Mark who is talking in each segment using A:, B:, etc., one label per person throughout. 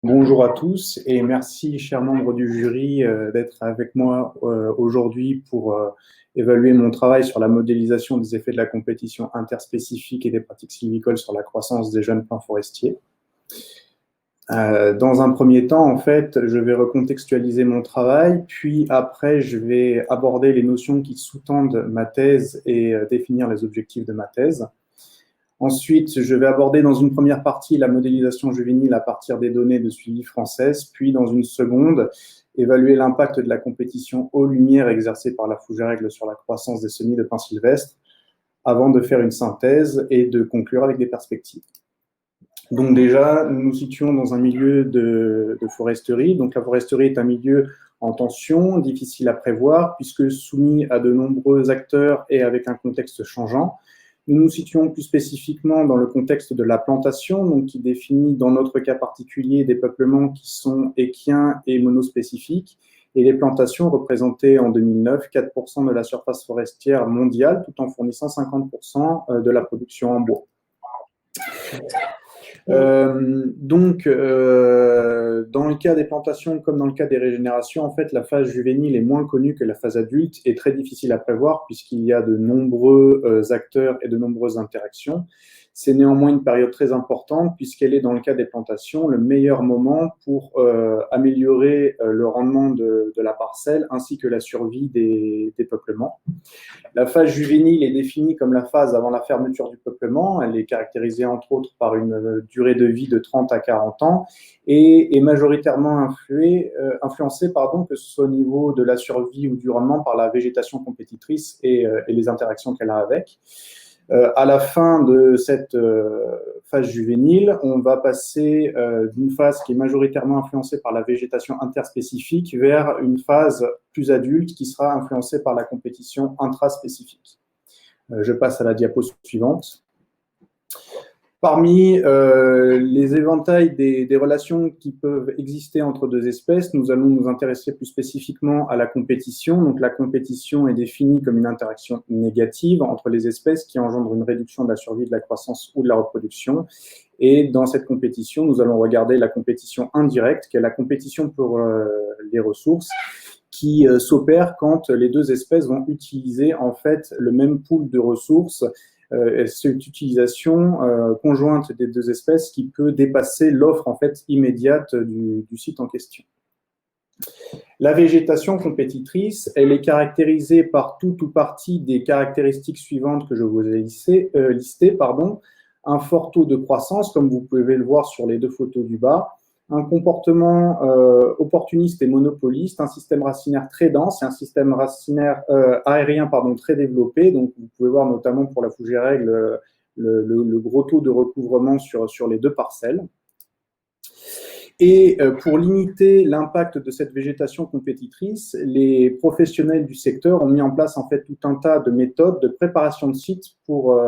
A: Bonjour à tous et merci, chers membres du jury, d'être avec moi aujourd'hui pour évaluer mon travail sur la modélisation des effets de la compétition interspécifique et des pratiques sylvicoles sur la croissance des jeunes pins forestiers. Dans un premier temps, en fait, je vais recontextualiser mon travail, puis après, je vais aborder les notions qui sous-tendent ma thèse et définir les objectifs de ma thèse. Ensuite, je vais aborder dans une première partie la modélisation juvénile à partir des données de suivi françaises, puis dans une seconde, évaluer l'impact de la compétition aux lumières exercée par la fougère aigle sur la croissance des semis de pins sylvestres, avant de faire une synthèse et de conclure avec des perspectives. Donc déjà, nous nous situons dans un milieu de foresterie. Donc la foresterie est un milieu en tension, difficile à prévoir, puisque soumis à de nombreux acteurs et avec un contexte changeant. Nous nous situons plus spécifiquement dans le contexte de la plantation, donc qui définit dans notre cas particulier des peuplements qui sont équiens et monospécifiques, et les plantations représentaient en 2009 4% de la surface forestière mondiale, tout en fournissant 50% de la production en bois. Dans le cas des plantations comme dans le cas des régénérations, en fait, la phase juvénile est moins connue que la phase adulte et très difficile à prévoir puisqu'il y a de nombreux acteurs et de nombreuses interactions. C'est néanmoins une période très importante puisqu'elle est, dans le cas des plantations, le meilleur moment pour améliorer le rendement de la parcelle ainsi que la survie des peuplements. La phase juvénile est définie comme la phase avant la fermeture du peuplement. Elle est caractérisée entre autres par une durée de vie de 30 à 40 ans et est majoritairement influencée, que ce soit au niveau de la survie ou du rendement, par la végétation compétitrice et les interactions qu'elle a avec. À la fin de cette phase juvénile, on va passer d'une phase qui est majoritairement influencée par la végétation interspécifique vers une phase plus adulte qui sera influencée par la compétition intraspécifique. Je passe à la diapo suivante. Parmi les éventails des relations qui peuvent exister entre deux espèces, nous allons nous intéresser plus spécifiquement à la compétition. Donc, la compétition est définie comme une interaction négative entre les espèces qui engendre une réduction de la survie, de la croissance ou de la reproduction. Et dans cette compétition, nous allons regarder la compétition indirecte, qui est la compétition pour les ressources, qui s'opère quand les deux espèces vont utiliser en fait le même pool de ressources. Cette utilisation conjointe des deux espèces qui peut dépasser l'offre en fait immédiate du site en question. La végétation compétitrice, elle est caractérisée par tout ou partie des caractéristiques suivantes que je vous ai listées. Un fort taux de croissance, comme vous pouvez le voir sur les deux photos du bas, un comportement opportuniste et monopoliste, un système racinaire très dense et un système racinaire aérien très développé. Donc, vous pouvez voir notamment pour la fougère aigle le gros taux de recouvrement sur les deux parcelles. Et pour limiter l'impact de cette végétation compétitrice, les professionnels du secteur ont mis en place en fait tout un tas de méthodes de préparation de sites pour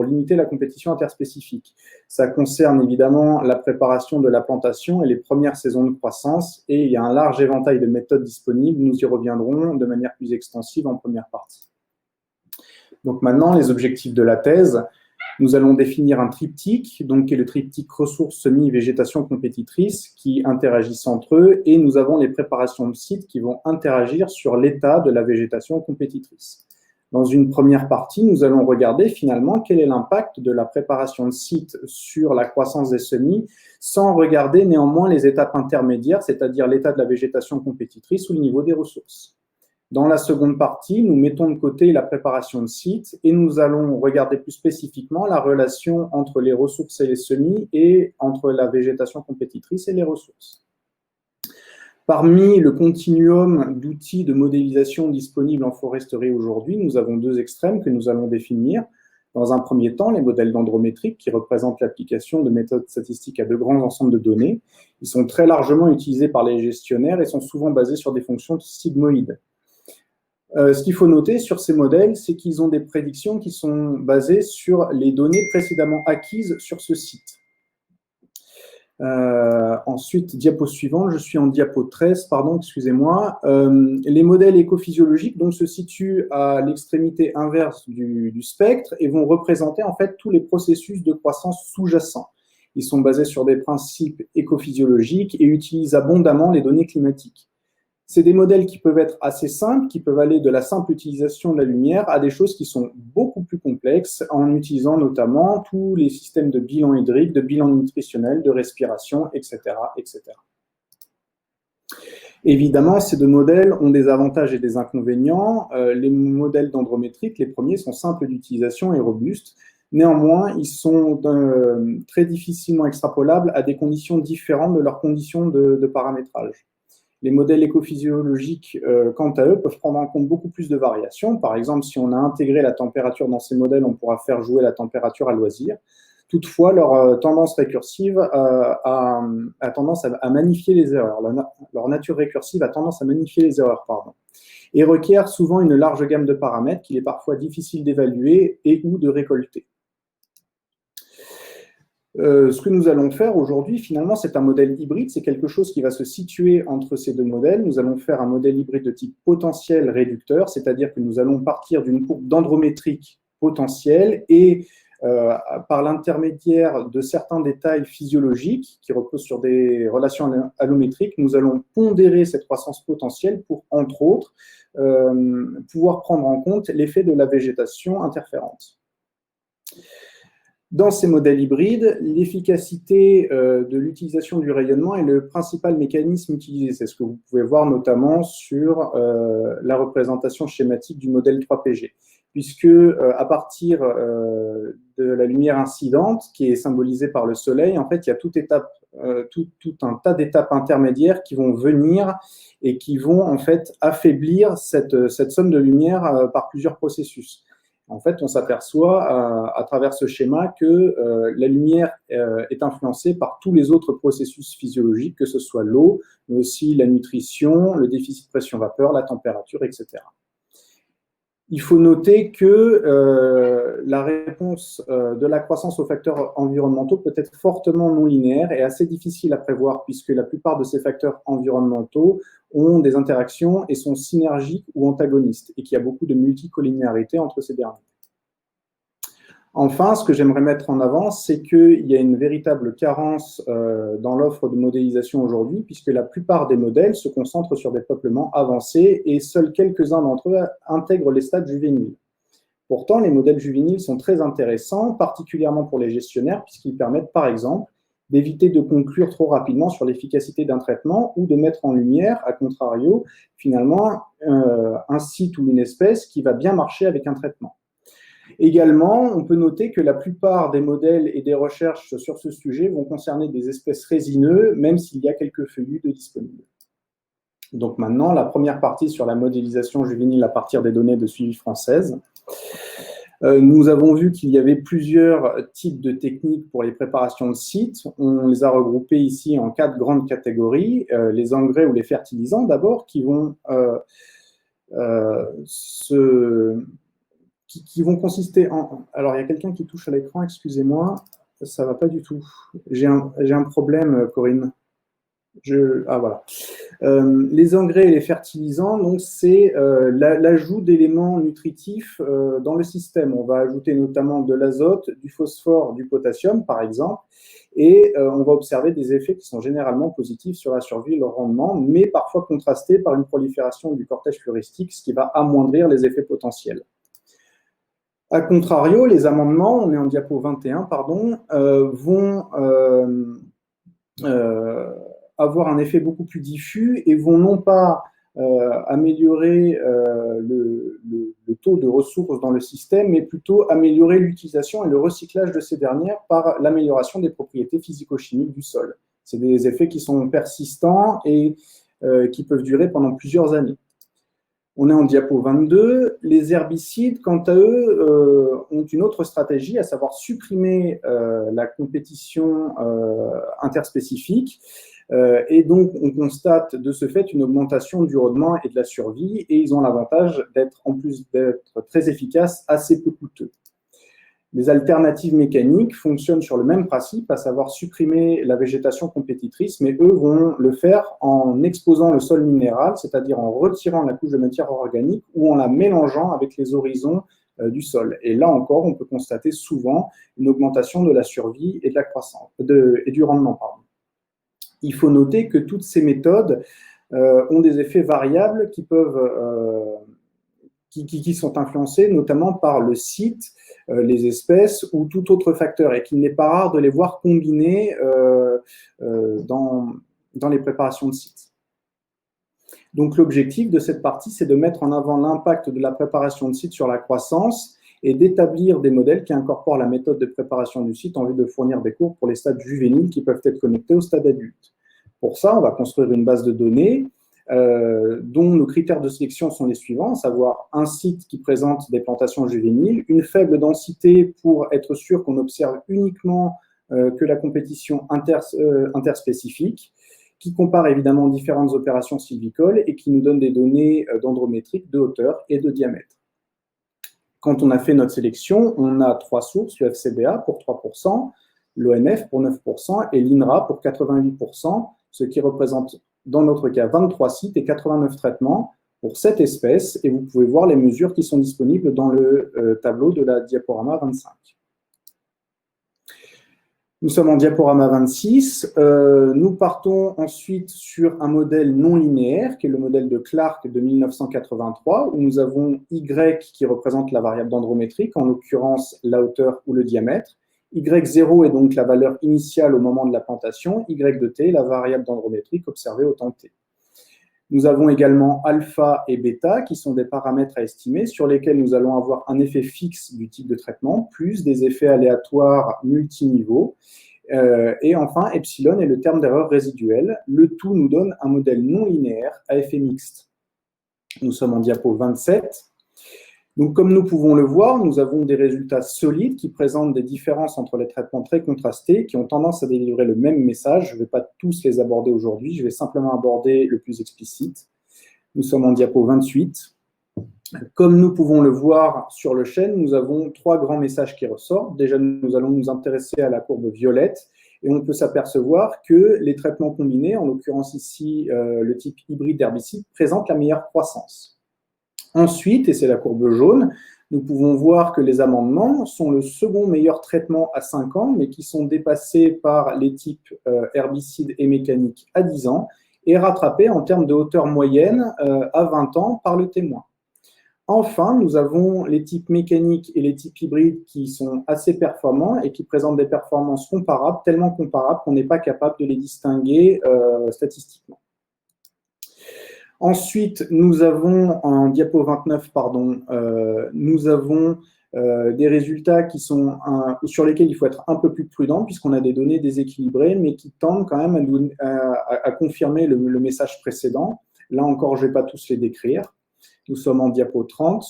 A: limiter la compétition interspécifique. Ça concerne évidemment la préparation de la plantation et les premières saisons de croissance, et il y a un large éventail de méthodes disponibles. Nous y reviendrons de manière plus extensive en première partie. Donc maintenant, les objectifs de la thèse. Nous allons définir un triptyque, donc qui est le triptyque ressources, semis, végétation compétitrice, qui interagissent entre eux, et nous avons les préparations de sites qui vont interagir sur l'état de la végétation compétitrice. Dans une première partie, nous allons regarder finalement quel est l'impact de la préparation de sites sur la croissance des semis, sans regarder néanmoins les étapes intermédiaires, c'est-à-dire l'état de la végétation compétitrice ou le niveau des ressources. Dans la seconde partie, nous mettons de côté la préparation de sites et nous allons regarder plus spécifiquement la relation entre les ressources et les semis et entre la végétation compétitrice et les ressources. Parmi le continuum d'outils de modélisation disponibles en foresterie aujourd'hui, nous avons deux extrêmes que nous allons définir. Dans un premier temps, les modèles dendrométriques qui représentent l'application de méthodes statistiques à de grands ensembles de données. Ils sont très largement utilisés par les gestionnaires et sont souvent basés sur des fonctions sigmoïdes. Ce qu'il faut noter sur ces modèles, c'est qu'ils ont des prédictions qui sont basées sur les données précédemment acquises sur ce site. Ensuite, diapo suivante, je suis en diapo 13, excusez-moi. Les modèles écophysiologiques donc, se situent à l'extrémité inverse du spectre et vont représenter en fait tous les processus de croissance sous-jacents. Ils sont basés sur des principes écophysiologiques et utilisent abondamment les données climatiques. C'est des modèles qui peuvent être assez simples, qui peuvent aller de la simple utilisation de la lumière à des choses qui sont beaucoup plus complexes, en utilisant notamment tous les systèmes de bilan hydrique, de bilan nutritionnel, de respiration, etc., etc. Évidemment, ces deux modèles ont des avantages et des inconvénients. Les modèles dendrométriques, les premiers, sont simples d'utilisation et robustes. Néanmoins, ils sont très difficilement extrapolables à des conditions différentes de leurs conditions de paramétrage. Les modèles écophysiologiques, quant à eux, peuvent prendre en compte beaucoup plus de variations. Par exemple, si on a intégré la température dans ces modèles, on pourra faire jouer la température à loisir. Toutefois, leur tendance récursive a tendance à magnifier les erreurs. Leur nature récursive a tendance à magnifier les erreurs, et requiert souvent une large gamme de paramètres qu'il est parfois difficile d'évaluer et ou de récolter. Ce que nous allons faire aujourd'hui, finalement, c'est un modèle hybride. C'est quelque chose qui va se situer entre ces deux modèles. Nous allons faire un modèle hybride de type potentiel réducteur, c'est-à-dire que nous allons partir d'une courbe dendrométrique potentielle et par l'intermédiaire de certains détails physiologiques qui reposent sur des relations allométriques, nous allons pondérer cette croissance potentielle pour, entre autres, pouvoir prendre en compte l'effet de la végétation interférente. Dans ces modèles hybrides, l'efficacité de l'utilisation du rayonnement est le principal mécanisme utilisé. C'est ce que vous pouvez voir notamment sur la représentation schématique du modèle 3PG. Puisque à partir de la lumière incidente, qui est symbolisée par le soleil, en fait, il y a tout un tas d'étapes intermédiaires qui vont venir et qui vont en fait affaiblir cette somme de lumière par plusieurs processus. En fait, on s'aperçoit à travers ce schéma que la lumière est influencée par tous les autres processus physiologiques, que ce soit l'eau, mais aussi la nutrition, le déficit pression-vapeur, la température, etc. Il faut noter que la réponse de la croissance aux facteurs environnementaux peut être fortement non linéaire et assez difficile à prévoir puisque la plupart de ces facteurs environnementaux ont des interactions et sont synergiques ou antagonistes et qu'il y a beaucoup de multicollinéarité entre ces derniers. Enfin, ce que j'aimerais mettre en avant, c'est qu'il y a une véritable carence dans l'offre de modélisation aujourd'hui, puisque la plupart des modèles se concentrent sur des peuplements avancés et seuls quelques-uns d'entre eux intègrent les stades juvéniles. Pourtant, les modèles juvéniles sont très intéressants, particulièrement pour les gestionnaires, puisqu'ils permettent, par exemple, d'éviter de conclure trop rapidement sur l'efficacité d'un traitement ou de mettre en lumière, à contrario, finalement, un site ou une espèce qui va bien marcher avec un traitement. Également, on peut noter que la plupart des modèles et des recherches sur ce sujet vont concerner des espèces résineuses, même s'il y a quelques feuillus de disponibles. Donc maintenant, la première partie sur la modélisation juvénile à partir des données de suivi françaises. Nous avons vu qu'il y avait plusieurs types de techniques pour les préparations de sites. On les a regroupées ici en 4 grandes catégories. Les engrais ou les fertilisants d'abord, qui vont qui vont consister en... Alors, il y a quelqu'un qui touche à l'écran, excusez-moi, ça ne va pas du tout. J'ai un problème, Corinne. Ah, voilà. Les engrais et les fertilisants, donc c'est l'ajout d'éléments nutritifs dans le système. On va ajouter notamment de l'azote, du phosphore, du potassium, par exemple, et on va observer des effets qui sont généralement positifs sur la survie et le rendement, mais parfois contrastés par une prolifération du cortège floristique, ce qui va amoindrir les effets potentiels. A contrario, les amendements, on est en diapo 21, pardon, vont avoir un effet beaucoup plus diffus et vont non pas améliorer le taux de ressources dans le système, mais plutôt améliorer l'utilisation et le recyclage de ces dernières par l'amélioration des propriétés physico-chimiques du sol. C'est des effets qui sont persistants et qui peuvent durer pendant plusieurs années. On est en diapo 22. Les herbicides, quant à eux, ont une autre stratégie, à savoir supprimer la compétition interspécifique. Et donc, on constate de ce fait une augmentation du rendement et de la survie. Et ils ont l'avantage d'être, en plus d'être très efficaces, assez peu coûteux. Les alternatives mécaniques fonctionnent sur le même principe, à savoir supprimer la végétation compétitrice, mais eux vont le faire en exposant le sol minéral, c'est-à-dire en retirant la couche de matière organique ou en la mélangeant avec les horizons du sol. Et là encore, on peut constater souvent une augmentation de la survie et de la croissance, et du rendement, pardon. Il faut noter que toutes ces méthodes ont des effets variables qui sont influencés notamment par le site, les espèces ou tout autre facteur, et qu'il n'est pas rare de les voir combinés dans les préparations de sites. Donc l'objectif de cette partie, c'est de mettre en avant l'impact de la préparation de site sur la croissance et d'établir des modèles qui incorporent la méthode de préparation du site en vue de fournir des cours pour les stades juvéniles qui peuvent être connectés au stade adulte. Pour ça, on va construire une base de données dont nos critères de sélection sont les suivants, à savoir un site qui présente des plantations juvéniles, une faible densité pour être sûr qu'on observe uniquement que la compétition interspécifique, qui compare évidemment différentes opérations sylvicoles et qui nous donne des données dendrométriques de hauteur et de diamètre. Quand on a fait notre sélection, on a 3 sources, le FCBA pour 3%, l'ONF pour 9% et l'INRA pour 88%, ce qui représente dans notre cas 23 sites et 89 traitements pour cette espèce. Et vous pouvez voir les mesures qui sont disponibles dans le tableau de la diaporama 25. Nous sommes en diaporama 26. Nous partons ensuite sur un modèle non linéaire, qui est le modèle de Clark de 1983, où nous avons Y qui représente la variable dendrométrique, en l'occurrence la hauteur ou le diamètre. Y0 est donc la valeur initiale au moment de la plantation, Y de t, la variable dendrométrique observée au temps t. Nous avons également alpha et bêta, qui sont des paramètres à estimer, sur lesquels nous allons avoir un effet fixe du type de traitement, plus des effets aléatoires multiniveaux. Et enfin, epsilon est le terme d'erreur résiduelle. Le tout nous donne un modèle non linéaire à effet mixte. Nous sommes en diapo 27. Donc, comme nous pouvons le voir, nous avons des résultats solides qui présentent des différences entre les traitements très contrastés qui ont tendance à délivrer le même message. Je ne vais pas tous les aborder aujourd'hui, je vais simplement aborder le plus explicite. Nous sommes en diapo 28. Comme nous pouvons le voir sur le chêne, nous avons 3 grands messages qui ressortent. Déjà, nous allons nous intéresser à la courbe violette et on peut s'apercevoir que les traitements combinés, en l'occurrence ici le type hybride d'herbicide, présentent la meilleure croissance. Ensuite, et c'est la courbe jaune, nous pouvons voir que les amendements sont le second meilleur traitement à 5 ans, mais qui sont dépassés par les types herbicides et mécaniques à 10 ans et rattrapés en termes de hauteur moyenne à 20 ans par le témoin. Enfin, nous avons les types mécaniques et les types hybrides qui sont assez performants et qui présentent des performances comparables, tellement comparables qu'on n'est pas capable de les distinguer statistiquement. Ensuite, nous avons, en diapo 29, nous avons des résultats qui sont, sur lesquels il faut être un peu plus prudent puisqu'on a des données déséquilibrées, mais qui tendent quand même à confirmer le message précédent. Là encore, je ne vais pas tous les décrire. Nous sommes en diapo 30.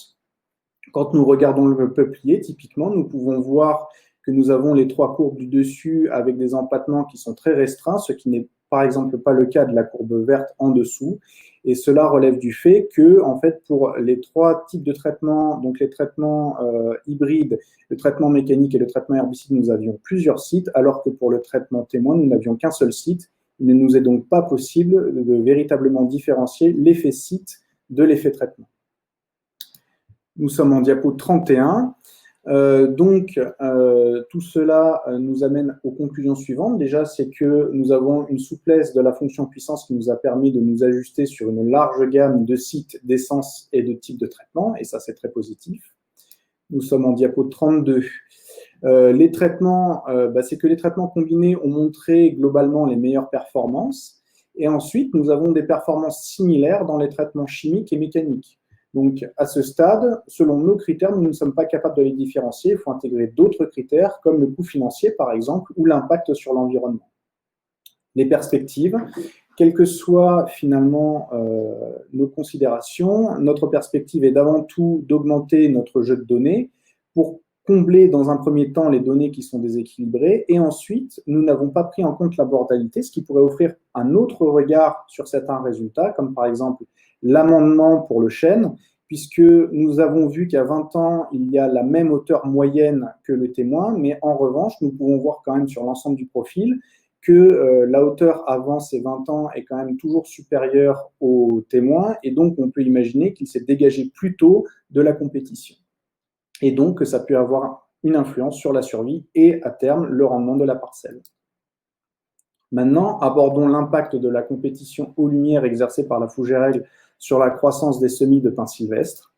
A: Quand nous regardons le peuplier, typiquement, nous pouvons voir que nous avons les 3 courbes du dessus avec des empattements qui sont très restreints, ce qui n'est par exemple pas le cas de la courbe verte en dessous. Et cela relève du fait que, en fait, pour les 3 types de traitements, donc les traitements hybrides, le traitement mécanique et le traitement herbicide, nous avions plusieurs sites, alors que pour le traitement témoin, nous n'avions qu'un seul site. Il ne nous est donc pas possible de véritablement différencier l'effet site de l'effet traitement. Nous sommes en diapo 31. Tout cela nous amène aux conclusions suivantes. Déjà, c'est que nous avons une souplesse de la fonction puissance qui nous a permis de nous ajuster sur une large gamme de sites, d'essences et de types de traitements, et ça, c'est très positif. Nous sommes en diapo 32. Les traitements, c'est que les traitements combinés ont montré globalement les meilleures performances, et ensuite, nous avons des performances similaires dans les traitements chimiques et mécaniques. Donc, à ce stade, selon nos critères, nous ne sommes pas capables de les différencier. Il faut intégrer d'autres critères, comme le coût financier, par exemple, ou l'impact sur l'environnement. Les perspectives, quelles que soient finalement nos considérations, notre perspective est d'avant tout d'augmenter notre jeu de données pour combler dans un premier temps les données qui sont déséquilibrées, et ensuite, nous n'avons pas pris en compte la bordalité, ce qui pourrait offrir un autre regard sur certains résultats, comme par exemple l'amendement pour le chêne, puisque nous avons vu qu'à 20 ans, il y a la même hauteur moyenne que le témoin, mais en revanche, nous pouvons voir quand même sur l'ensemble du profil que la hauteur avant ces 20 ans est quand même toujours supérieure au témoin, et donc on peut imaginer qu'il s'est dégagé plus tôt de la compétition. et donc que ça peut avoir une influence sur la survie et à terme le rendement de la parcelle. Maintenant, abordons l'impact de la compétition eau-lumière exercée par la fougère-aigle sur la croissance des semis de pins sylvestres.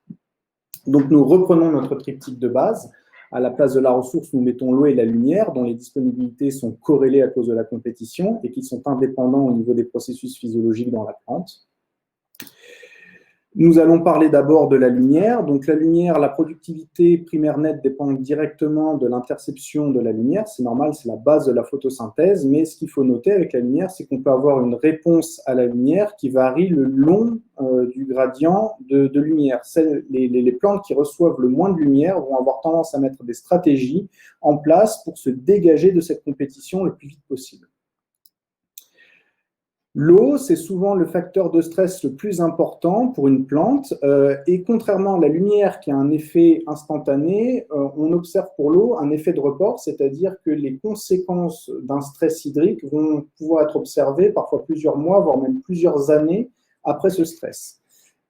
A: Donc nous reprenons notre triptyque de base. À la place de la ressource, nous mettons l'eau et la lumière, dont les disponibilités sont corrélées à cause de la compétition et qui sont indépendants au niveau des processus physiologiques dans la plante. Nous allons parler d'abord de la lumière. Donc la lumière, la productivité primaire nette dépend directement de l'interception de la lumière. C'est normal, c'est la base de la photosynthèse. Mais ce qu'il faut noter avec la lumière, c'est qu'on peut avoir une réponse à la lumière qui varie le long du gradient de lumière. Les plantes qui reçoivent le moins de lumière vont avoir tendance à mettre des stratégies en place pour se dégager de cette compétition le plus vite possible. L'eau, c'est souvent le facteur de stress le plus important pour une plante et contrairement à la lumière qui a un effet instantané, on observe pour l'eau un effet de report, c'est-à-dire que les conséquences d'un stress hydrique vont pouvoir être observées parfois plusieurs mois, voire même plusieurs années après ce stress.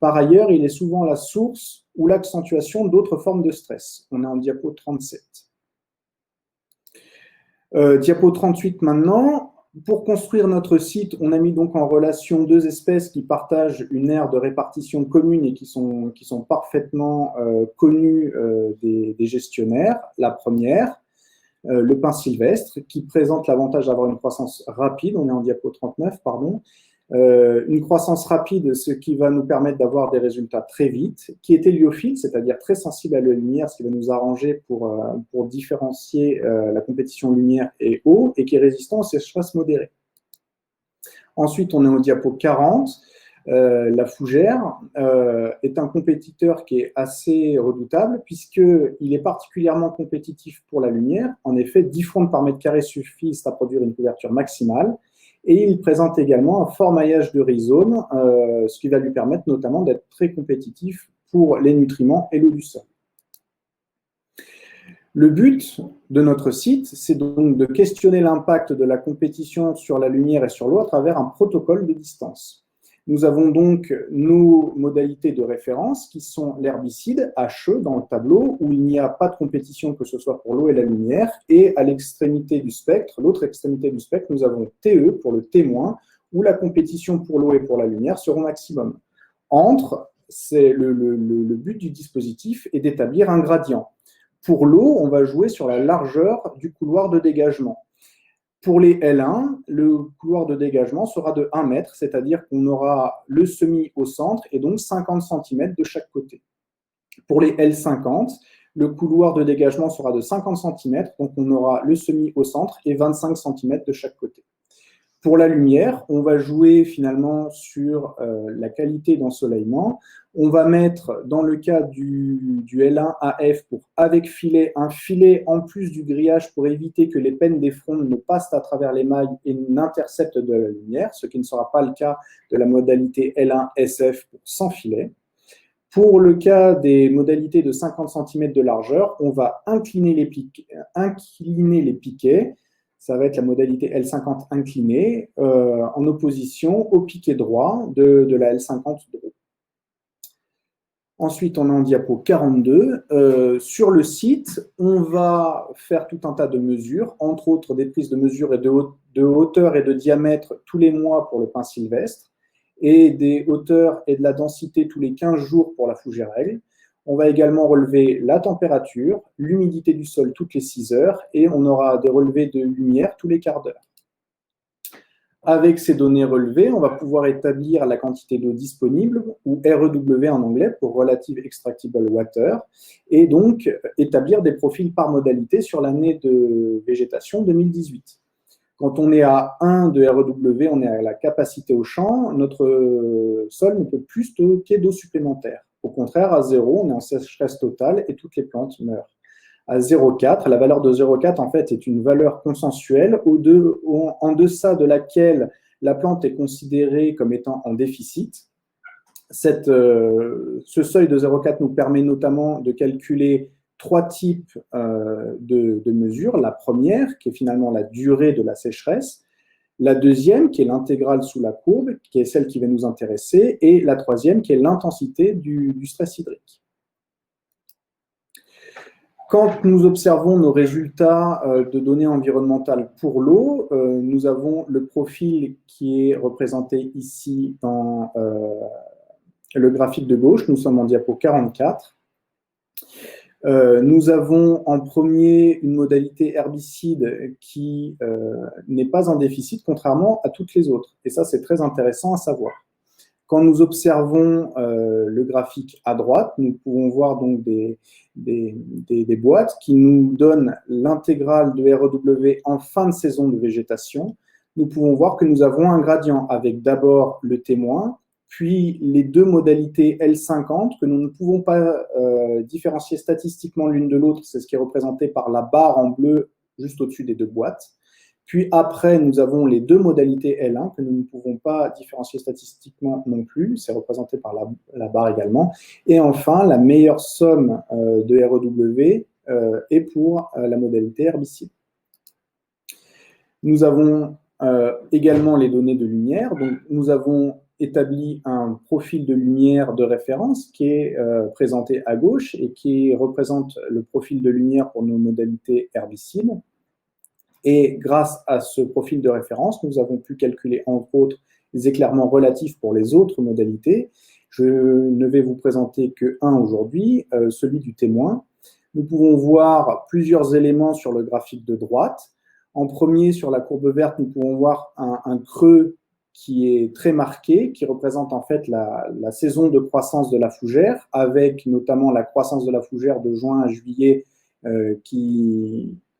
A: Par ailleurs, il est souvent la source ou l'accentuation d'autres formes de stress. On est en diapo 37. Diapo 38 maintenant. Pour construire notre site, on a mis donc en relation deux espèces qui partagent une aire de répartition commune et qui sont parfaitement connues des gestionnaires. La première, le pin sylvestre, qui présente l'avantage d'avoir une croissance rapide, on est en diapo 39, pardon, une croissance rapide, ce qui va nous permettre d'avoir des résultats très vite, qui est héliophile, c'est-à-dire très sensible à la lumière, ce qui va nous arranger pour différencier la compétition lumière et eau, et qui est résistant aux sécheresses modérées. Ensuite, on est au diapo 40. La fougère est un compétiteur qui est assez redoutable puisqu'il est particulièrement compétitif pour la lumière. En effet, 10 frondes par mètre carré suffisent à produire une couverture maximale. Et il présente également un fort maillage de rhizomes, ce qui va lui permettre notamment d'être très compétitif pour les nutriments et l'eau du sol. Le but de notre site, c'est donc de questionner l'impact de la compétition sur la lumière et sur l'eau à travers un protocole de distance. Nous avons donc nos modalités de référence qui sont l'herbicide HE dans le tableau où il n'y a pas de compétition que ce soit pour l'eau et la lumière et à l'extrémité du spectre, l'autre extrémité du spectre, nous avons TE pour le T- où la compétition pour l'eau et pour la lumière seront maximum. Entre, c'est le but du dispositif est d'établir un gradient. Pour l'eau, on va jouer sur la largeur du couloir de dégagement. Pour les L1, le couloir de dégagement sera de 1 mètre, c'est-à-dire qu'on aura le semis au centre et donc 50 cm de chaque côté. Pour les L50, le couloir de dégagement sera de 50 cm, donc on aura le semis au centre et 25 cm de chaque côté. Pour la lumière, on va jouer finalement sur la qualité d'ensoleillement. On va mettre, dans le cas du L1 AF, avec filet, un filet en plus du grillage pour éviter que les pennes des frondes ne passent à travers les mailles et n'interceptent de la lumière, ce qui ne sera pas le cas de la modalité L1 SF sans filet. Pour le cas des modalités de 50 cm de largeur, on va incliner les piquets. Ça va être la modalité L50 inclinée en opposition au piquet droit de la L50 droit. Ensuite, on est en diapo 42. Sur le site, on va faire tout un tas de mesures, entre autres des prises de mesure de hauteur et de diamètre tous les mois pour le pin sylvestre et des hauteurs et de la densité tous les 15 jours pour la fougère aigle. On va également relever la température, l'humidité du sol toutes les 6 heures et on aura des relevés de lumière tous les quarts d'heure. Avec ces données relevées, on va pouvoir établir la quantité d'eau disponible, ou REW en anglais, pour Relative Extractable Water, et donc établir des profils par modalité sur l'année de végétation 2018. Quand on est à 1 de REW, on est à la capacité au champ, notre sol ne peut plus stocker d'eau supplémentaire. Au contraire, à 0, on est en sécheresse totale et toutes les plantes meurent. À 0,4, la valeur de 0,4 en fait est une valeur consensuelle en deçà de laquelle la plante est considérée comme étant en déficit. Ce seuil de 0,4 nous permet notamment de calculer 3 types de mesures. La première, qui est finalement la durée de la sécheresse. La deuxième, qui est l'intégrale sous la courbe, qui est celle qui va nous intéresser. Et la troisième, qui est l'intensité du stress hydrique. Quand nous observons nos résultats de données environnementales pour l'eau, nous avons le profil qui est représenté ici dans le graphique de gauche. Nous sommes en diapo 44. Nous avons en premier une modalité herbicide qui n'est pas en déficit, contrairement à toutes les autres. Et ça, c'est très intéressant à savoir. Quand nous observons le graphique à droite, nous pouvons voir donc des boîtes qui nous donnent l'intégrale de REW en fin de saison de végétation. Nous pouvons voir que nous avons un gradient avec d'abord le témoin, puis les deux modalités L50 que nous ne pouvons pas différencier statistiquement l'une de l'autre, c'est ce qui est représenté par la barre en bleu juste au-dessus des deux boîtes. Puis après, nous avons les deux modalités L1 que nous ne pouvons pas différencier statistiquement non plus, c'est représenté par la barre également. Et enfin, la meilleure somme de REW est pour la modalité herbicide. Nous avons également les données de lumière. Donc, nous avons établi un profil de lumière de référence qui est présenté à gauche et qui représente le profil de lumière pour nos modalités herbicides. Et grâce à ce profil de référence, nous avons pu calculer, entre autres, les éclairements relatifs pour les autres modalités. Je ne vais vous présenter qu'un aujourd'hui, celui du témoin. Nous pouvons voir plusieurs éléments sur le graphique de droite. En premier, sur la courbe verte, nous pouvons voir un creux qui est très marqué, qui représente en fait la saison de croissance de la fougère, avec notamment la croissance de la fougère de juin à juillet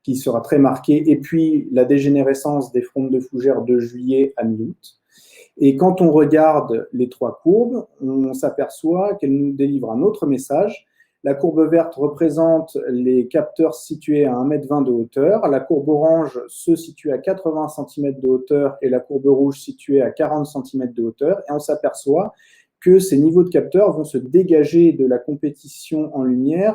A: qui sera très marquée, et puis la dégénérescence des frondes de fougère de juillet à mi-août. Et quand on regarde les trois courbes, on s'aperçoit qu'elles nous délivrent un autre message. La courbe verte représente les capteurs situés à 1,20 m de hauteur. La courbe orange se situe à 80 cm de hauteur et la courbe rouge située à 40 cm de hauteur. Et on s'aperçoit que ces niveaux de capteurs vont se dégager de la compétition en lumière,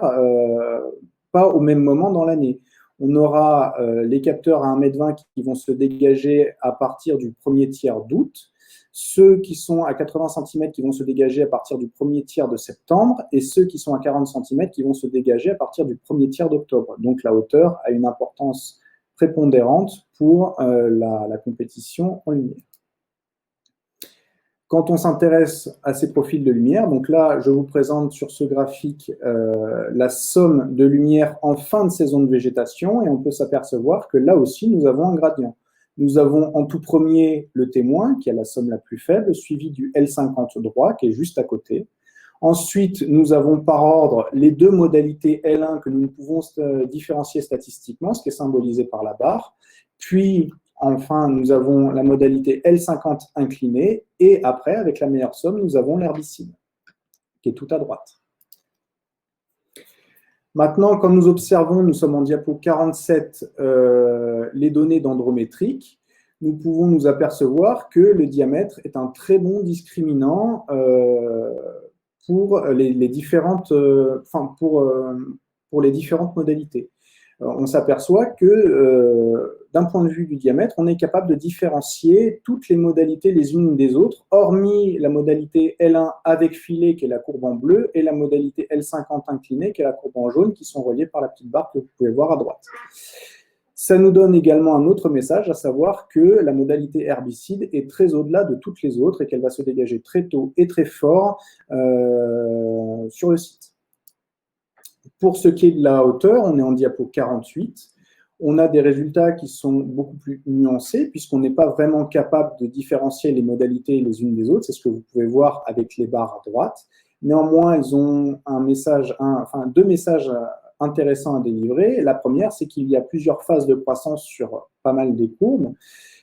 A: pas au même moment dans l'année. On aura les capteurs à 1,20 m qui vont se dégager à partir du premier tiers d'août, ceux qui sont à 80 cm qui vont se dégager à partir du premier tiers de septembre et ceux qui sont à 40 cm qui vont se dégager à partir du premier tiers d'octobre. Donc la hauteur a une importance prépondérante pour la compétition en lumière. Quand on s'intéresse à ces profils de lumière, donc là, je vous présente sur ce graphique la somme de lumière en fin de saison de végétation et on peut s'apercevoir que là aussi, nous avons un gradient. Nous avons en tout premier le témoin, qui a la somme la plus faible, suivi du L50 droit, qui est juste à côté. Ensuite, nous avons par ordre les deux modalités L1 que nous ne pouvons différencier statistiquement, ce qui est symbolisé par la barre. Puis, enfin, nous avons la modalité L50 inclinée. Et après, avec la meilleure somme, nous avons l'herbicide, qui est tout à droite. Maintenant, quand nous observons, nous sommes en diapo 47, les données dendrométriques, nous pouvons nous apercevoir que le diamètre est un très bon discriminant pour les différentes modalités. On s'aperçoit que d'un point de vue du diamètre, on est capable de différencier toutes les modalités les unes des autres, hormis la modalité L1 avec filet, qui est la courbe en bleu, et la modalité L50 inclinée, qui est la courbe en jaune, qui sont reliées par la petite barre que vous pouvez voir à droite. Ça nous donne également un autre message, à savoir que la modalité herbicide est très au-delà de toutes les autres et qu'elle va se dégager très tôt et très fort sur le site. Pour ce qui est de la hauteur, on est en diapo 48. On a des résultats qui sont beaucoup plus nuancés puisqu'on n'est pas vraiment capable de différencier les modalités les unes des autres. C'est ce que vous pouvez voir avec les barres à droite. Néanmoins, elles ont deux messages intéressants à délivrer. La première, c'est qu'il y a plusieurs phases de croissance sur pas mal des courbes.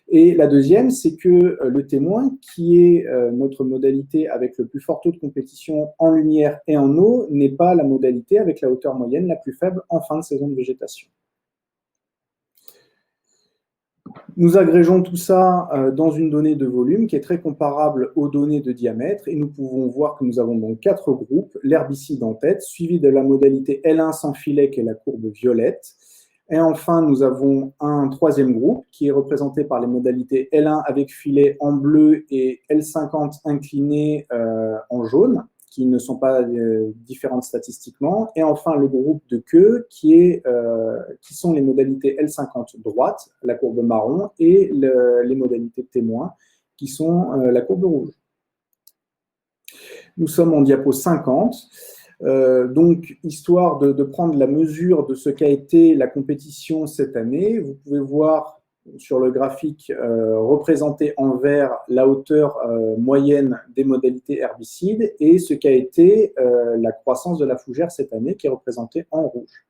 A: Et la deuxième, c'est que le témoin, qui est notre modalité avec le plus fort taux de compétition en lumière et en eau, n'est pas la modalité avec la hauteur moyenne la plus faible en fin de saison de végétation. Nous agrégeons tout ça dans une donnée de volume qui est très comparable aux données de diamètre et nous pouvons voir que nous avons donc 4 groupes, l'herbicide en tête, suivi de la modalité L1 sans filet qui est la courbe violette. Et enfin, nous avons un troisième groupe qui est représenté par les modalités L1 avec filet en bleu et L50 incliné en jaune, qui ne sont pas différentes statistiquement. Et enfin, le groupe de queue, qui sont les modalités L50 droite, la courbe marron, et les modalités témoins, qui sont la courbe rouge. Nous sommes en diapo 50. Donc, histoire de prendre la mesure de ce qu'a été la compétition cette année, vous pouvez voir sur le graphique représenté en vert la hauteur moyenne des modalités herbicides et ce qu'a été la croissance de la fougère cette année qui est représentée en rouge.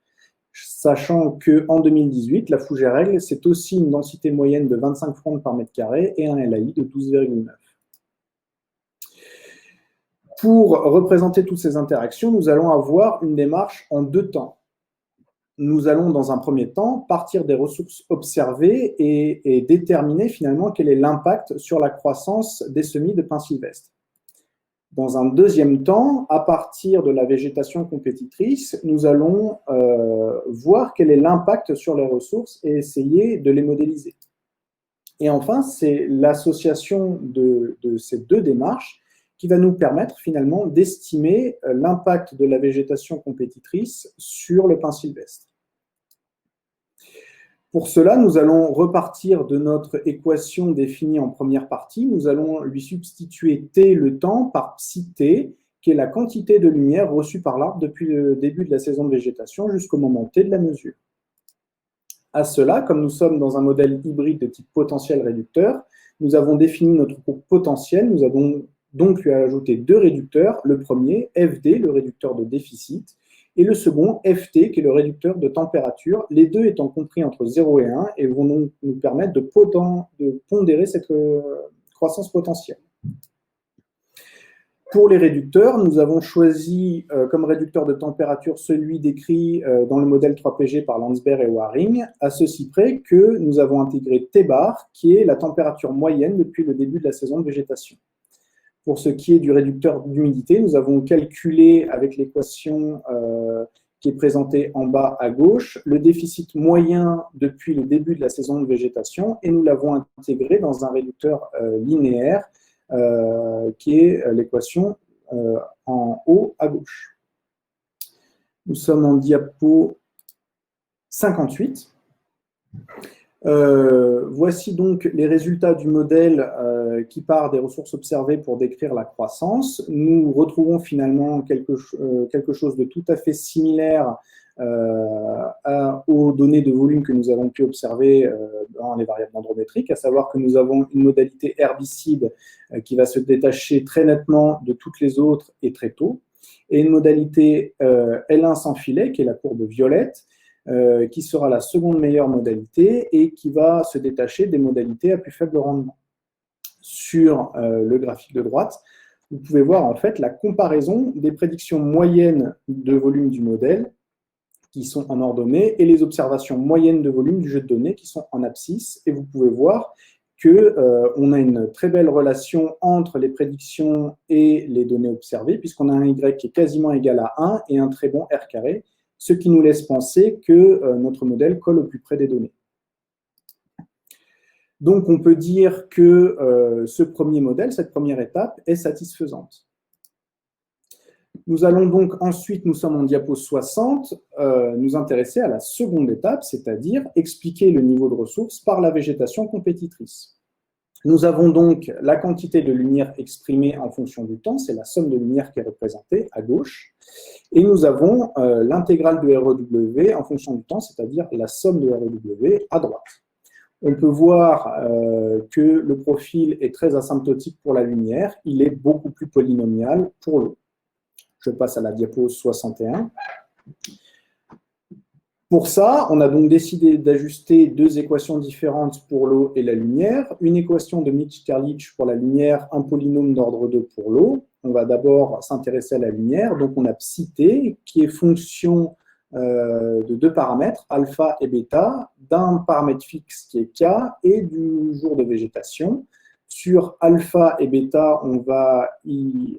A: Sachant qu'en 2018, la fougère aigle, c'est aussi une densité moyenne de 25 frondes par mètre carré et un LAI de 12,9. Pour représenter toutes ces interactions, nous allons avoir une démarche en deux temps. Nous allons, dans un premier temps, partir des ressources observées et déterminer finalement quel est l'impact sur la croissance des semis de pin sylvestre. Dans un deuxième temps, à partir de la végétation compétitrice, nous allons voir quel est l'impact sur les ressources et essayer de les modéliser. Et enfin, c'est l'association de ces deux démarches qui va nous permettre finalement d'estimer l'impact de la végétation compétitrice sur le pin sylvestre. Pour cela, nous allons repartir de notre équation définie en première partie. Nous allons lui substituer T le temps par psi T, qui est la quantité de lumière reçue par l'arbre depuis le début de la saison de végétation jusqu'au moment T de la mesure. À cela, comme nous sommes dans un modèle hybride de type potentiel réducteur, nous avons défini notre courbe potentielle. Nous avons donc lui ajouté deux réducteurs. Le premier, FD, le réducteur de déficit, et le second, FT, qui est le réducteur de température, les deux étant compris entre 0 et 1 et vont donc nous permettre de pondérer cette croissance potentielle. Pour les réducteurs, nous avons choisi comme réducteur de température celui décrit dans le modèle 3PG par Landsberg et Waring, à ceci près que nous avons intégré T bar, qui est la température moyenne depuis le début de la saison de végétation. Pour ce qui est du réducteur d'humidité, nous avons calculé avec l'équation qui est présentée en bas à gauche le déficit moyen depuis le début de la saison de végétation et nous l'avons intégré dans un réducteur linéaire qui est l'équation en haut à gauche. Nous sommes en diapo 58. Voici donc les résultats du modèle qui part des ressources observées pour décrire la croissance. Nous retrouvons finalement quelque chose de tout à fait similaire aux données de volume que nous avons pu observer dans les variables dendrométriques, à savoir que nous avons une modalité herbicide qui va se détacher très nettement de toutes les autres et très tôt, et une modalité L1 sans filet, qui est la courbe violette, qui sera la seconde meilleure modalité et qui va se détacher des modalités à plus faible rendement. Sur le graphique de droite, vous pouvez voir en fait la comparaison des prédictions moyennes de volume du modèle qui sont en ordonnée et les observations moyennes de volume du jeu de données qui sont en abscisse. Et vous pouvez voir qu'on a une très belle relation entre les prédictions et les données observées puisqu'on a un Y qui est quasiment égal à 1 et un très bon R carré, ce qui nous laisse penser que notre modèle colle au plus près des données. Donc, on peut dire que ce premier modèle, cette première étape, est satisfaisante. Nous allons donc ensuite, nous sommes en diapo 60, nous intéresser à la seconde étape, c'est-à-dire expliquer le niveau de ressources par la végétation compétitrice. Nous avons donc la quantité de lumière exprimée en fonction du temps, c'est la somme de lumière qui est représentée à gauche, et nous avons l'intégrale de REW en fonction du temps, c'est-à-dire la somme de REW à droite. On peut voir que le profil est très asymptotique pour la lumière, il est beaucoup plus polynomial pour l'eau. Je passe à la diapo 61. Pour ça, on a donc décidé d'ajuster deux équations différentes pour l'eau et la lumière. Une équation de Mitch-Terlich pour la lumière, un polynôme d'ordre 2 pour l'eau. On va d'abord s'intéresser à la lumière. Donc, on a psi t qui est fonction de deux paramètres, alpha et bêta, d'un paramètre fixe qui est k et du jour de végétation. Sur alpha et bêta, on va y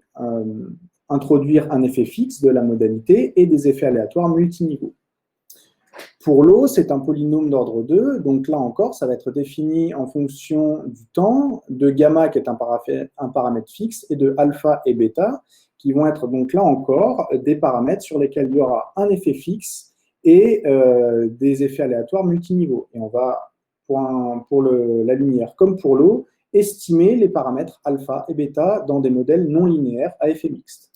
A: introduire un effet fixe de la modalité et des effets aléatoires multiniveaux. Pour l'eau, c'est un polynôme d'ordre 2, donc là encore, ça va être défini en fonction du temps, de gamma qui est un paramètre fixe, et de alpha et bêta, qui vont être donc là encore des paramètres sur lesquels il y aura un effet fixe et des effets aléatoires multiniveaux. Et on va, pour la lumière comme pour l'eau, estimer les paramètres alpha et bêta dans des modèles non linéaires à effet mixte.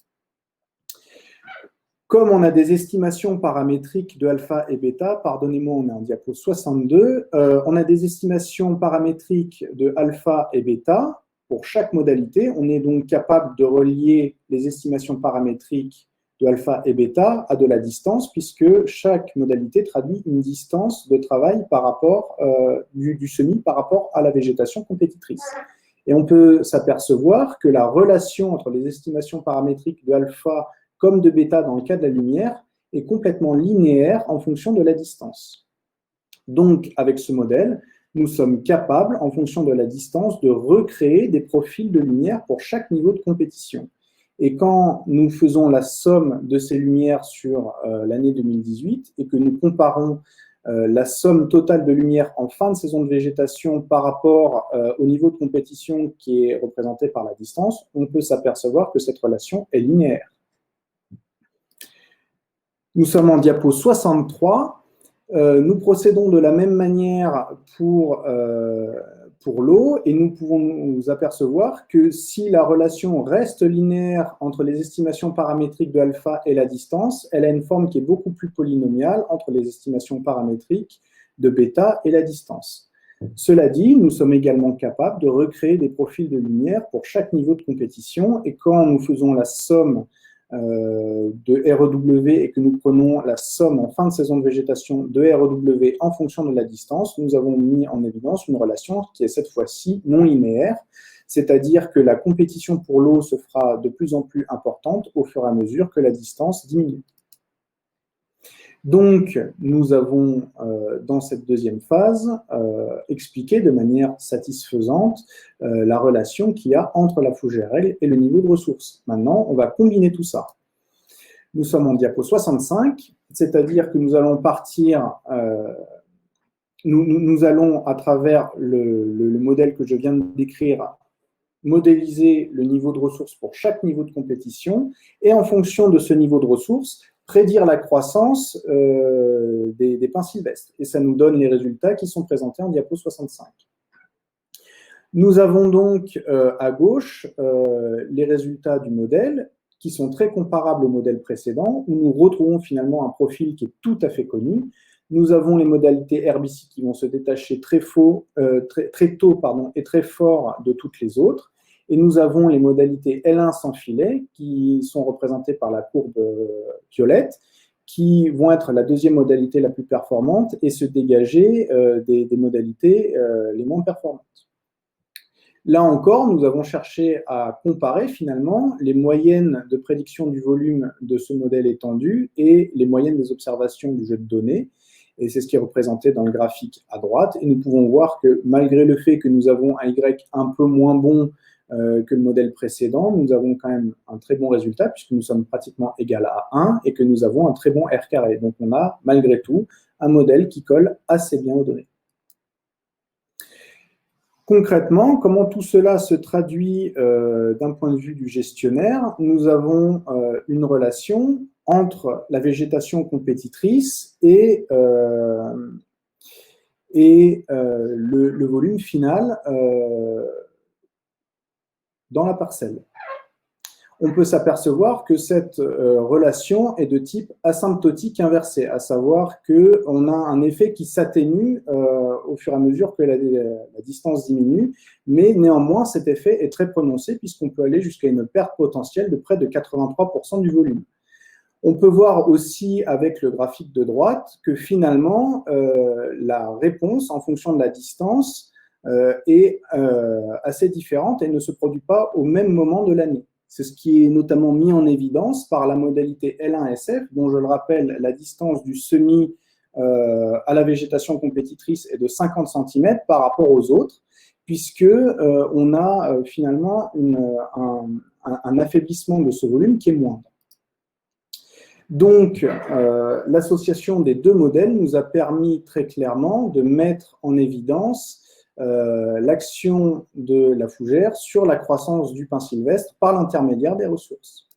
A: Comme on a des estimations paramétriques de alpha et bêta, pardonnez-moi, on est en diapo 62, on a des estimations paramétriques de alpha et bêta pour chaque modalité. On est donc capable de relier les estimations paramétriques de alpha et bêta à de la distance, puisque chaque modalité traduit une distance de travail par rapport du semis par rapport à la végétation compétitrice. Et on peut s'apercevoir que la relation entre les estimations paramétriques de alpha comme de bêta dans le cas de la lumière, est complètement linéaire en fonction de la distance. Donc, avec ce modèle, nous sommes capables, en fonction de la distance, de recréer des profils de lumière pour chaque niveau de compétition. Et quand nous faisons la somme de ces lumières sur l'année 2018 et que nous comparons la somme totale de lumière en fin de saison de végétation par rapport au niveau de compétition qui est représenté par la distance, on peut s'apercevoir que cette relation est linéaire. Nous sommes en diapo 63. Nous procédons de la même manière pour l'eau et nous pouvons nous apercevoir que si la relation reste linéaire entre les estimations paramétriques de alpha et la distance, elle a une forme qui est beaucoup plus polynomiale entre les estimations paramétriques de bêta et la distance. Cela dit, nous sommes également capables de recréer des profils de lumière pour chaque niveau de compétition et quand nous faisons la somme de REW et que nous prenons la somme en fin de saison de végétation de REW en fonction de la distance, nous avons mis en évidence une relation qui est cette fois-ci non linéaire, c'est-à-dire que la compétition pour l'eau se fera de plus en plus importante au fur et à mesure que la distance diminue. Donc, nous avons, dans cette deuxième phase, expliqué de manière satisfaisante la relation qu'il y a entre la fougère et le niveau de ressources. Maintenant, on va combiner tout ça. Nous sommes en diapo 65, c'est-à-dire que nous allons partir, nous allons, à travers le modèle que je viens de décrire, modéliser le niveau de ressources pour chaque niveau de compétition, et en fonction de ce niveau de ressources, prédire la croissance des pins sylvestres. Et ça nous donne les résultats qui sont présentés en diapo 65. Nous avons donc à gauche les résultats du modèle qui sont très comparables au modèle précédent, où nous retrouvons finalement un profil qui est tout à fait connu. Nous avons les modalités herbicides qui vont se détacher très tôt et très fort de toutes les autres. Et nous avons les modalités L1 sans filet, qui sont représentées par la courbe violette, qui vont être la deuxième modalité la plus performante et se dégager des modalités les moins performantes. Là encore, nous avons cherché à comparer finalement les moyennes de prédiction du volume de ce modèle étendu et les moyennes des observations du jeu de données. Et c'est ce qui est représenté dans le graphique à droite. Et nous pouvons voir que malgré le fait que nous avons un Y un peu moins bon que le modèle précédent, nous avons quand même un très bon résultat puisque nous sommes pratiquement égal à 1 et que nous avons un très bon R carré. Donc on a malgré tout un modèle qui colle assez bien aux données. Concrètement, comment tout cela se traduit d'un point de vue du gestionnaire? Nous avons une relation entre la végétation compétitrice et le volume final dans la parcelle. On peut s'apercevoir que cette relation est de type asymptotique inversé, à savoir qu'on a un effet qui s'atténue au fur et à mesure que la distance diminue, mais néanmoins cet effet est très prononcé puisqu'on peut aller jusqu'à une perte potentielle de près de 83% du volume. On peut voir aussi avec le graphique de droite que finalement la réponse en fonction de la distance est assez différente et ne se produit pas au même moment de l'année. C'est ce qui est notamment mis en évidence par la modalité L1SF, dont je le rappelle, la distance du semis à la végétation compétitrice est de 50 cm par rapport aux autres, puisqu'on a finalement un affaiblissement de ce volume qui est moindre. Donc, l'association des deux modèles nous a permis très clairement de mettre en évidence l'action de la fougère sur la croissance du pin sylvestre par l'intermédiaire des ressources.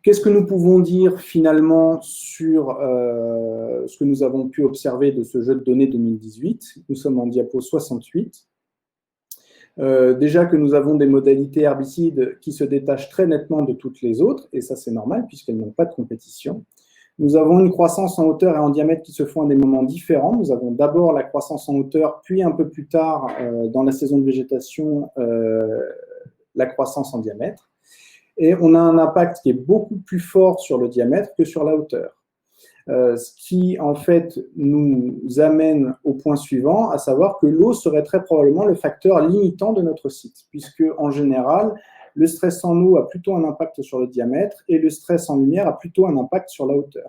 A: Qu'est-ce que nous pouvons dire finalement sur ce que nous avons pu observer de ce jeu de données 2018? Nous sommes en diapo 68. Déjà que nous avons des modalités herbicides qui se détachent très nettement de toutes les autres, et ça c'est normal puisqu'elles n'ont pas de compétition. Nous avons une croissance en hauteur et en diamètre qui se font à des moments différents. Nous avons d'abord la croissance en hauteur, puis un peu plus tard, dans la saison de végétation, la croissance en diamètre. Et on a un impact qui est beaucoup plus fort sur le diamètre que sur la hauteur. Ce qui, en fait, nous amène au point suivant, à savoir que l'eau serait très probablement le facteur limitant de notre site, puisque, en général, le stress en eau a plutôt un impact sur le diamètre et le stress en lumière a plutôt un impact sur la hauteur.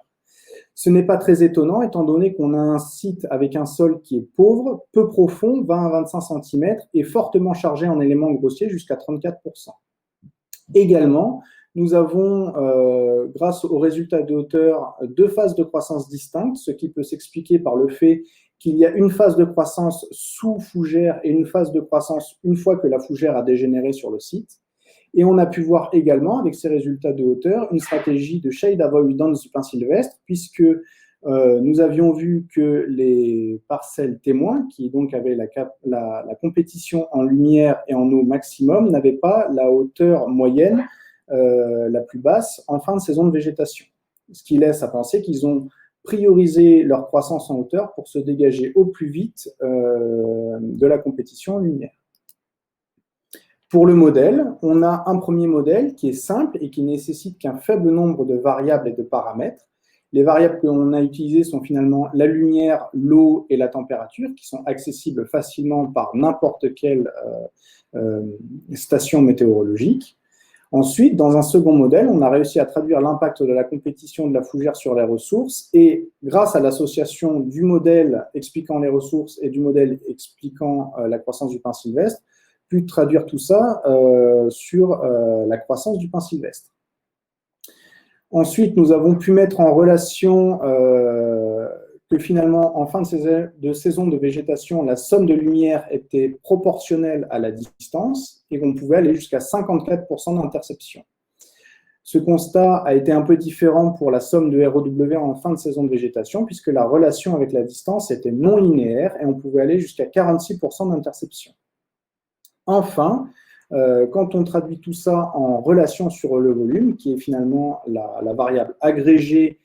A: Ce n'est pas très étonnant, étant donné qu'on a un site avec un sol qui est pauvre, peu profond, 20 à 25 cm, et fortement chargé en éléments grossiers jusqu'à 34%. Également, nous avons, grâce aux résultats de hauteur, deux phases de croissance distinctes, ce qui peut s'expliquer par le fait qu'il y a une phase de croissance sous fougère et une phase de croissance une fois que la fougère a dégénéré sur le site. Et on a pu voir également, avec ces résultats de hauteur, une stratégie de shade avoidance du pin sylvestre, puisque nous avions vu que les parcelles témoins, qui donc avaient la compétition en lumière et en eau maximum, n'avaient pas la hauteur moyenne la plus basse en fin de saison de végétation. Ce qui laisse à penser qu'ils ont priorisé leur croissance en hauteur pour se dégager au plus vite de la compétition en lumière. Pour le modèle, on a un premier modèle qui est simple et qui nécessite qu'un faible nombre de variables et de paramètres. Les variables que l'on a utilisées sont finalement la lumière, l'eau et la température, qui sont accessibles facilement par n'importe quelle station météorologique. Ensuite, dans un second modèle, on a réussi à traduire l'impact de la compétition de la fougère sur les ressources et grâce à l'association du modèle expliquant les ressources et du modèle expliquant la croissance du pin sylvestre, pu traduire tout ça sur la croissance du pin sylvestre. Ensuite, nous avons pu mettre en relation que finalement, en fin de saison de végétation, la somme de lumière était proportionnelle à la distance et qu'on pouvait aller jusqu'à 54% d'interception. Ce constat a été un peu différent pour la somme de ROW en fin de saison de végétation, puisque la relation avec la distance était non linéaire et on pouvait aller jusqu'à 46% d'interception. Enfin, quand on traduit tout ça en relation sur le volume, qui est finalement la variable agrégée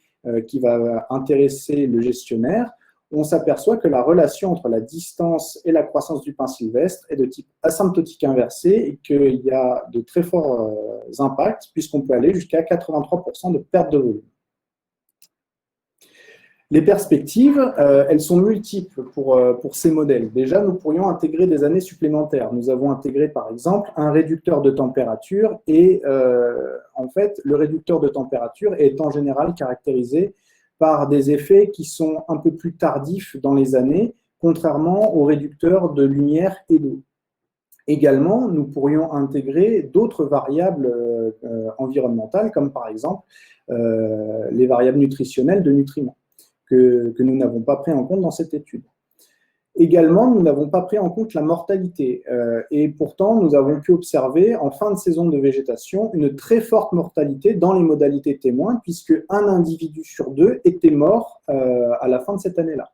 A: qui va intéresser le gestionnaire, on s'aperçoit que la relation entre la distance et la croissance du pin sylvestre est de type asymptotique inversé et qu'il y a de très forts impacts puisqu'on peut aller jusqu'à 83% de perte de volume. Les perspectives, elles sont multiples pour ces modèles. Déjà, nous pourrions intégrer des années supplémentaires. Nous avons intégré, par exemple, un réducteur de température et, en fait, le réducteur de température est en général caractérisé par des effets qui sont un peu plus tardifs dans les années, contrairement aux réducteurs de lumière et d'eau. Également, nous pourrions intégrer d'autres variables environnementales, comme par exemple les variables nutritionnelles de nutriments. Que nous n'avons pas pris en compte dans cette étude. Également, nous n'avons pas pris en compte la mortalité et pourtant, nous avons pu observer en fin de saison de végétation une très forte mortalité dans les modalités témoins puisque un individu sur deux était mort à la fin de cette année-là.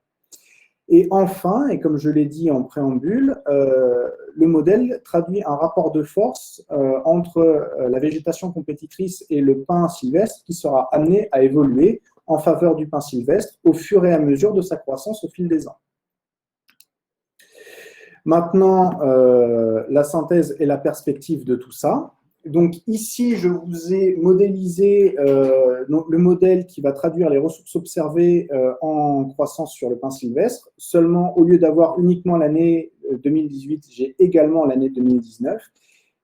A: Et enfin, et comme je l'ai dit en préambule, le modèle traduit un rapport de force entre la végétation compétitrice et le pin sylvestre qui sera amené à évoluer en faveur du pin sylvestre au fur et à mesure de sa croissance au fil des ans. Maintenant, la synthèse et la perspective de tout ça. Donc ici, je vous ai modélisé le modèle qui va traduire les ressources observées en croissance sur le pin sylvestre. Seulement, au lieu d'avoir uniquement l'année 2018, j'ai également l'année 2019.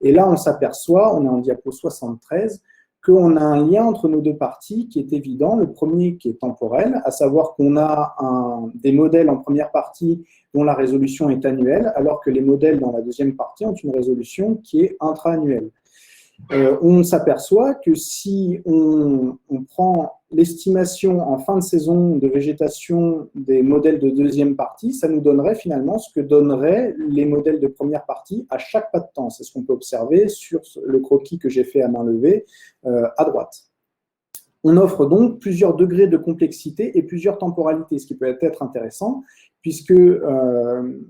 A: Et là, on s'aperçoit, on est en diapo 73, qu'on a un lien entre nos deux parties qui est évident. Le premier qui est temporel, à savoir qu'on a des modèles en première partie dont la résolution est annuelle, alors que les modèles dans la deuxième partie ont une résolution qui est intra-annuelle. On s'aperçoit que si on prend l'estimation en fin de saison de végétation des modèles de deuxième partie, ça nous donnerait finalement ce que donneraient les modèles de première partie à chaque pas de temps. C'est ce qu'on peut observer sur le croquis que j'ai fait à main levée à droite. On offre donc plusieurs degrés de complexité et plusieurs temporalités, ce qui peut être intéressant, puisque le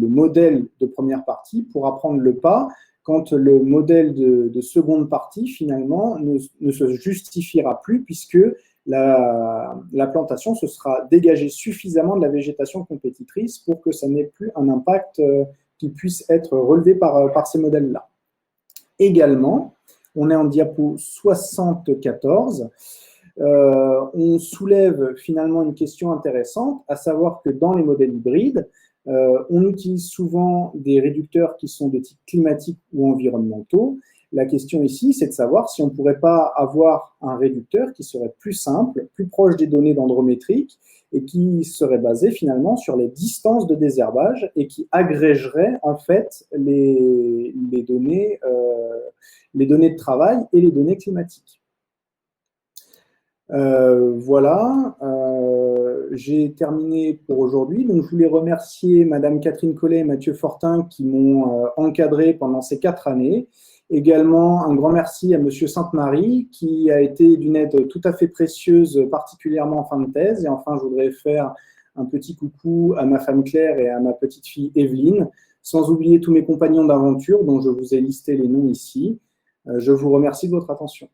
A: modèle de première partie pourra prendre le pas quand le modèle de seconde partie, finalement, ne se justifiera plus, puisque la plantation se sera dégagée suffisamment de la végétation compétitrice pour que ça n'ait plus un impact qui puisse être relevé par ces modèles-là. Également, on est en diapo 74, on soulève finalement une question intéressante, à savoir que dans les modèles hybrides, on utilise souvent des réducteurs qui sont de type climatique ou environnementaux. La question ici, c'est de savoir si on ne pourrait pas avoir un réducteur qui serait plus simple, plus proche des données dendrométriques et qui serait basé finalement sur les distances de désherbage et qui agrégerait en fait les données de travail et les données climatiques. Voilà, j'ai terminé pour aujourd'hui. Donc, je voulais remercier Madame Catherine Collet et Mathieu Fortin qui m'ont encadré pendant ces 4 années. Également, un grand merci à Monsieur Sainte-Marie qui a été d'une aide tout à fait précieuse, particulièrement en fin de thèse. Et enfin, je voudrais faire un petit coucou à ma femme Claire et à ma petite fille Evelyne, sans oublier tous mes compagnons d'aventure dont je vous ai listé les noms ici. Je vous remercie de votre attention.